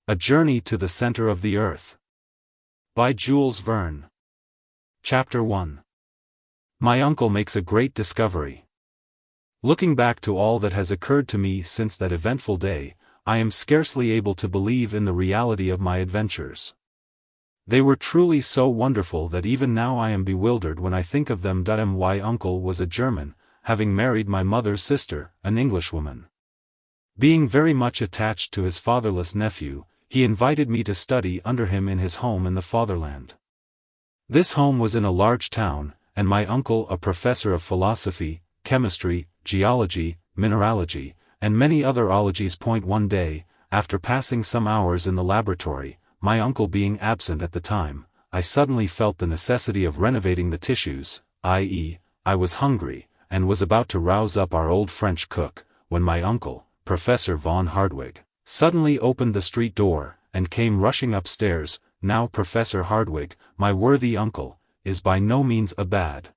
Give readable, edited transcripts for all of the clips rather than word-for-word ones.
A Journey to the Center of the Earth. By Jules Verne. Chapter 1. My uncle makes a great discovery. Looking back to all that has occurred to me since that eventful day, I am scarcely able to believe in the reality of my adventures. They were truly so wonderful that even now I am bewildered when I think of them. My uncle was a German, having married my mother's sister, an Englishwoman. Being very much attached to his fatherless nephew, he invited me to study under him in his home in the fatherland. This home was in a large town, and my uncle a professor of philosophy, chemistry, geology, mineralogy, and many other ologies. One day, after passing some hours in the laboratory, my uncle being absent at the time, I suddenly felt the necessity of renovating the tissues, i.e., I was hungry, and was about to rouse up our old French cook, when my uncle, Professor von Hardwigg, suddenly opened the street door, and came rushing upstairs. Now Professor Hardwigg, my worthy uncle, is by no means a bad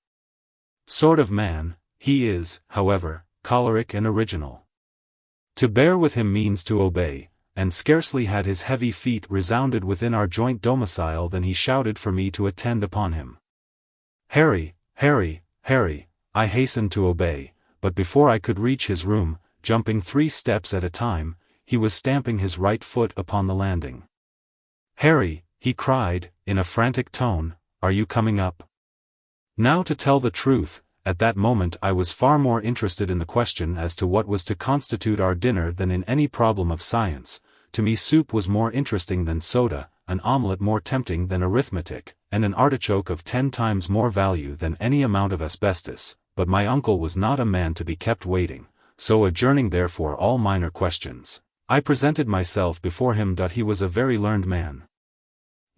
sort of man. He is, however, choleric and original. To bear with him means to obey, and scarcely had his heavy feet resounded within our joint domicile than he shouted for me to attend upon him. Harry, Harry, Harry, I hastened to obey, but before I could reach his room, jumping 3 steps at a time, he was stamping his right foot upon the landing. Harry, he cried, in a frantic tone, are you coming up? Now to tell the truth, at that moment I was far more interested in the question as to what was to constitute our dinner than in any problem of science. To me soup was more interesting than soda, an omelette more tempting than arithmetic, and an artichoke of 10 times more value than any amount of asbestos. But my uncle was not a man to be kept waiting, so adjourning therefore all minor questions, I presented myself before him. He was a very learned man.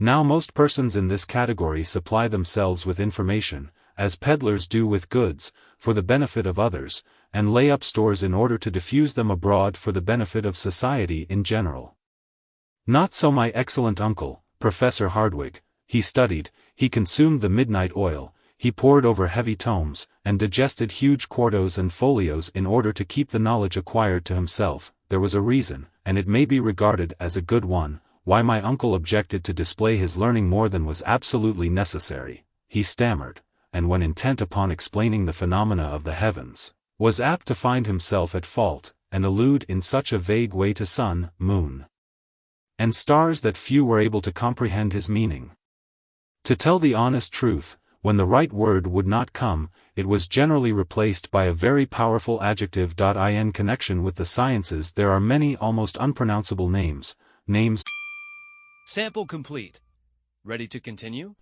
Now most persons in this category supply themselves with information, as peddlers do with goods, for the benefit of others, and lay up stores in order to diffuse them abroad for the benefit of society in general. Not so my excellent uncle, Professor Hardwigg. He studied, he consumed the midnight oil, he pored over heavy tomes, and digested huge quartos and folios in order to keep the knowledge acquired to himself. There was a reason, and it may be regarded as a good one, why my uncle objected to display his learning more than was absolutely necessary. He stammered, and when intent upon explaining the phenomena of the heavens, was apt to find himself at fault, and allude in such a vague way to sun, moon, and stars that few were able to comprehend his meaning. To tell the honest truth, when the right word would not come, it was generally replaced by a very powerful adjective. In connection with the sciences there are many almost unpronounceable names. Sample complete. Ready to continue?